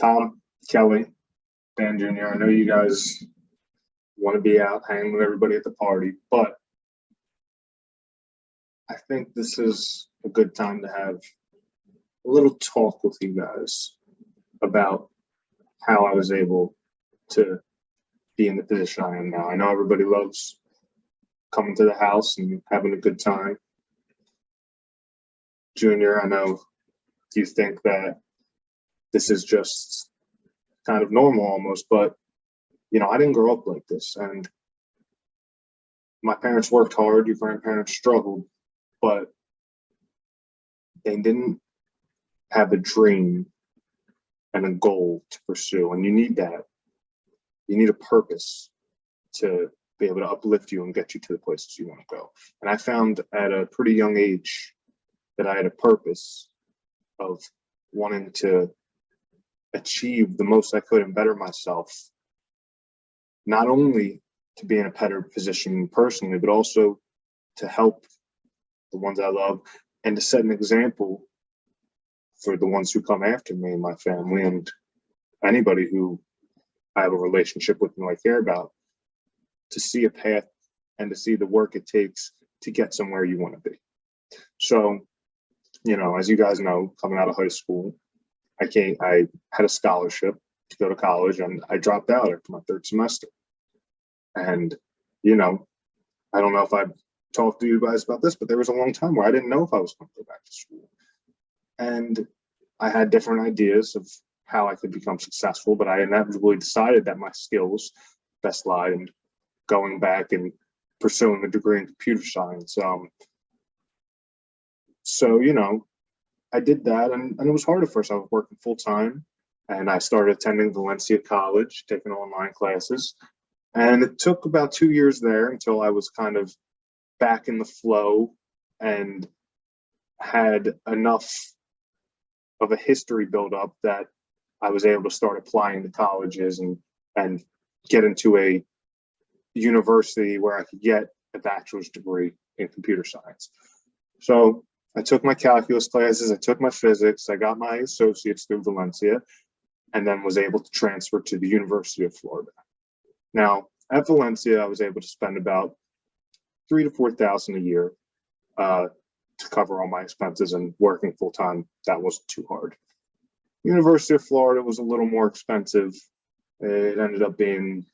Tom, Kelly, Dan Jr., I know you guys want to be out hanging with everybody at the party, but I think this is a good time to have a little talk with you guys about how I was able to be in the position I am now. I know everybody loves coming to the house and having a good time. Junior, I know you think that this is just kind of normal almost, but I didn't grow up like this, and my parents worked hard, your grandparents struggled, but they didn't have a dream and a goal to pursue, and you need that. You need a purpose to be able to uplift you and get you to the places you want to go. And I found at a pretty young age that I had a purpose of wanting to achieve the most I could and better myself, not only to be in a better position personally, but also to help the ones I love and to set an example for the ones who come after me and my family and anybody who I have a relationship with and I care about, to see a path and to see the work it takes to get somewhere you want to be. So, as you guys know, coming out of high school, I had a scholarship to go to college, and I dropped out after my third semester. And, I don't know if I've talked to you guys about this, but there was a long time where I didn't know if I was going to go back to school. And I had different ideas of how I could become successful, but I inevitably decided that my skills best lied in going back and pursuing a degree in computer science. So, I did that, and it was hard at first. I was working full time, and I started attending Valencia College, taking online classes. And it took about 2 years there until I was kind of back in the flow and had enough of a history build up that I was able to start applying to colleges and get into a university where I could get a bachelor's degree in computer science. So I took my calculus classes, I took my physics, I got my associates through Valencia, and then was able to transfer to the University of Florida. Now, at Valencia, I was able to spend about $3,000 to $4,000 a year to cover all my expenses, and working full time, that wasn't too hard. University of Florida was a little more expensive. It ended up being,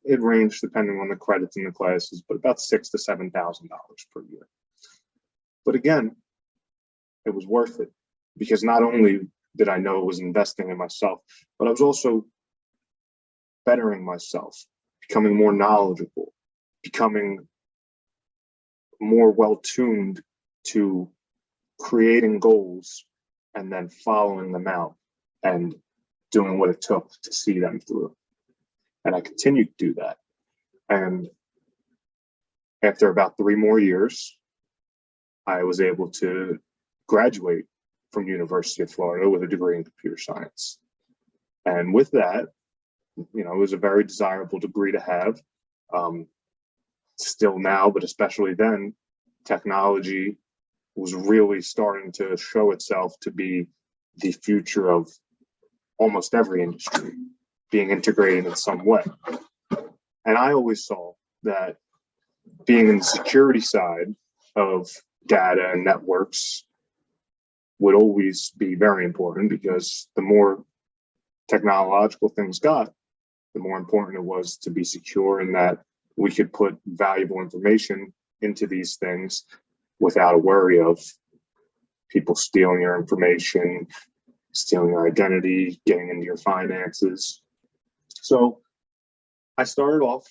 it ranged depending on the credits in the classes, but about $6,000 to $7,000 per year. But again, it was worth it, because not only did I know it was investing in myself, but I was also bettering myself, becoming more knowledgeable, becoming more well-tuned to creating goals and then following them out and doing what it took to see them through. And I continued to do that. And after about 3 more years, I was able to graduate from University of Florida with a degree in computer science. And with that, it was a very desirable degree to have. Still now, but especially then, technology was really starting to show itself to be the future of almost every industry, being integrated in some way. And I always saw that being in the security side of data and networks would always be very important, because the more technological things got, the more important it was to be secure, and that we could put valuable information into these things without a worry of people stealing your information, stealing your identity, getting into your finances. So I started off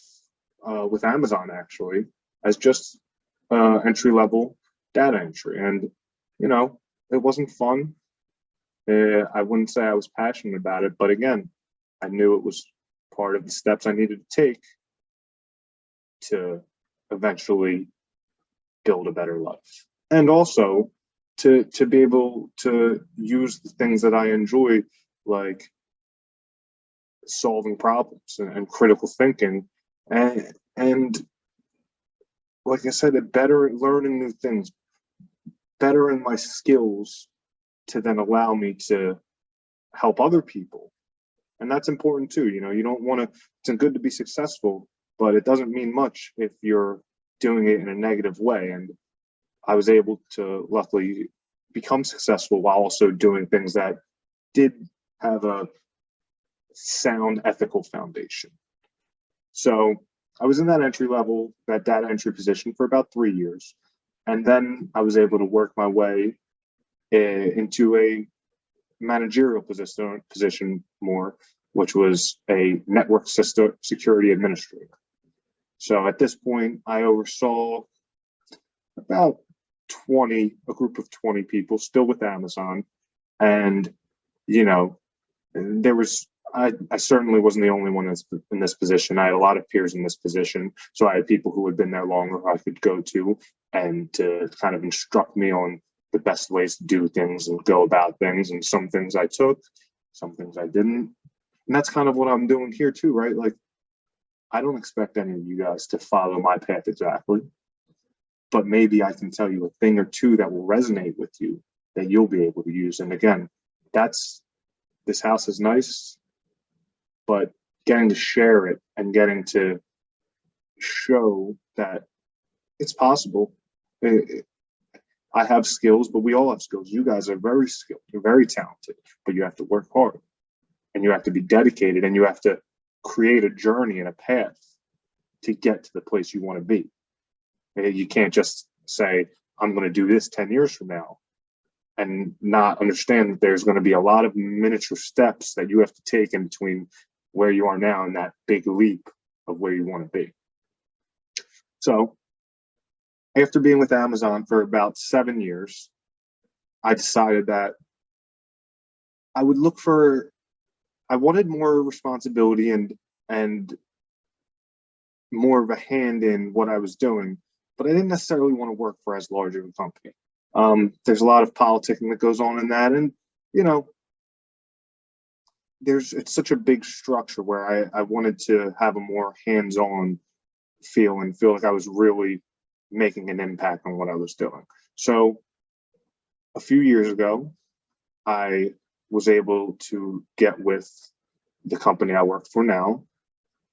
with Amazon, actually, as just entry-level data entry. And, it wasn't fun. I wouldn't say I was passionate about it, but again, I knew it was part of the steps I needed to take to eventually build a better life. And also to be able to use the things that I enjoy, like solving problems and critical thinking, and like I said, better at learning new things, better in my skills to then allow me to help other people And that's important too. You don't want to, it's good to be successful, but it doesn't mean much if you're doing it in a negative way. And I was able to luckily become successful while also doing things that did have a sound ethical foundation. So I was in that entry level, that data entry position for about 3 years. And then I was able to work my way into a managerial position more, which was a network system security administrator. So at this point, I oversaw about a group of 20 people still with Amazon. And, you know, there was, I certainly wasn't the only one in this position. I had a lot of peers in this position. So I had people who had been there longer I could go to and to kind of instruct me on the best ways to do things and go about things. And some things I took, some things I didn't. And that's kind of what I'm doing here too, right? Like, I don't expect any of you guys to follow my path exactly, but maybe I can tell you a thing or two that will resonate with you that you'll be able to use. And again, this house is nice, but getting to share it and getting to show that it's possible. I have skills, but we all have skills. You guys are very skilled, you're very talented, but you have to work hard and you have to be dedicated and you have to create a journey and a path to get to the place you want to be. You can't just say, I'm going to do this 10 years from now and not understand that there's going to be a lot of miniature steps that you have to take in between where you are now and that big leap of where you want to be. So after being with Amazon for about 7 years, I decided that I wanted more responsibility and more of a hand in what I was doing, but I didn't necessarily want to work for as large of a company. There's a lot of politicking that goes on in that, and it's such a big structure where I wanted to have a more hands-on feel and feel like I was really making an impact on what I was doing. So a few years ago, I was able to get with the company I work for now.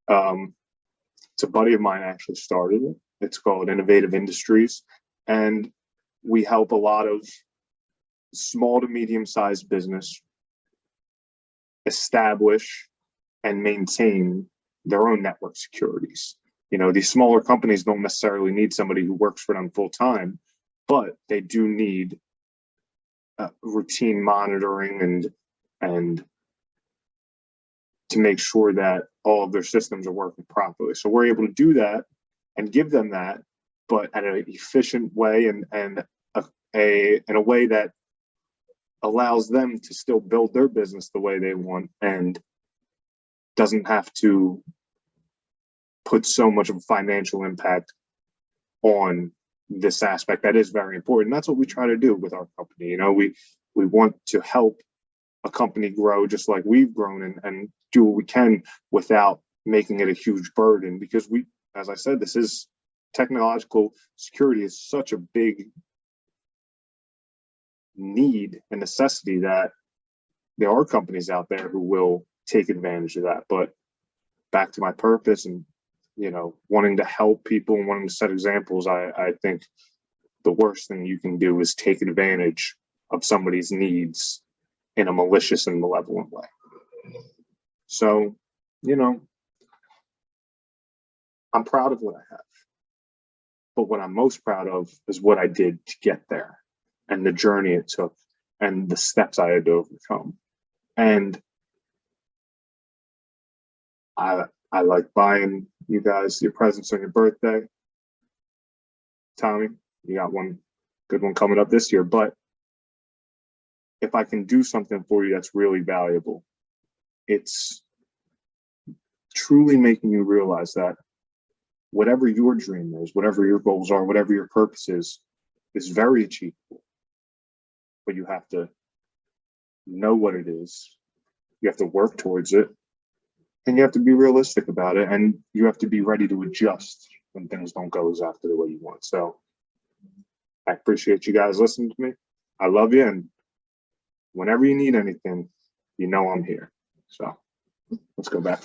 It's a buddy of mine actually started it. It's called Innovative Industries, and we help a lot of small to medium-sized business establish and maintain their own network securities. These smaller companies don't necessarily need somebody who works for them full time, but they do need routine monitoring and to make sure that all of their systems are working properly. So we're able to do that and give them that, but at an efficient way and in a way that allows them to still build their business the way they want and doesn't have to put so much of a financial impact on this aspect that is very important. That's what we try to do with our company. We want to help a company grow just like we've grown and do what we can without making it a huge burden, because as I said, this is technological security is such a big need and necessity that there are companies out there who will take advantage of that. But back to my purpose and wanting to help people and wanting to set examples, I think the worst thing you can do is take advantage of somebody's needs in a malicious and malevolent way. So, I'm proud of what I have. But what I'm most proud of is what I did to get there and the journey it took and the steps I had to overcome. And I like buying you guys your presents on your birthday. Tommy, you got one good one coming up this year. But if I can do something for you that's really valuable, it's truly making you realize that whatever your dream is, whatever your goals are, whatever your purpose is very achievable. But you have to know what it is. You have to work towards it. And you have to be realistic about it. And you have to be ready to adjust when things don't go exactly the way you want. So I appreciate you guys listening to me. I love you. And whenever you need anything, I'm here. So. Let's go back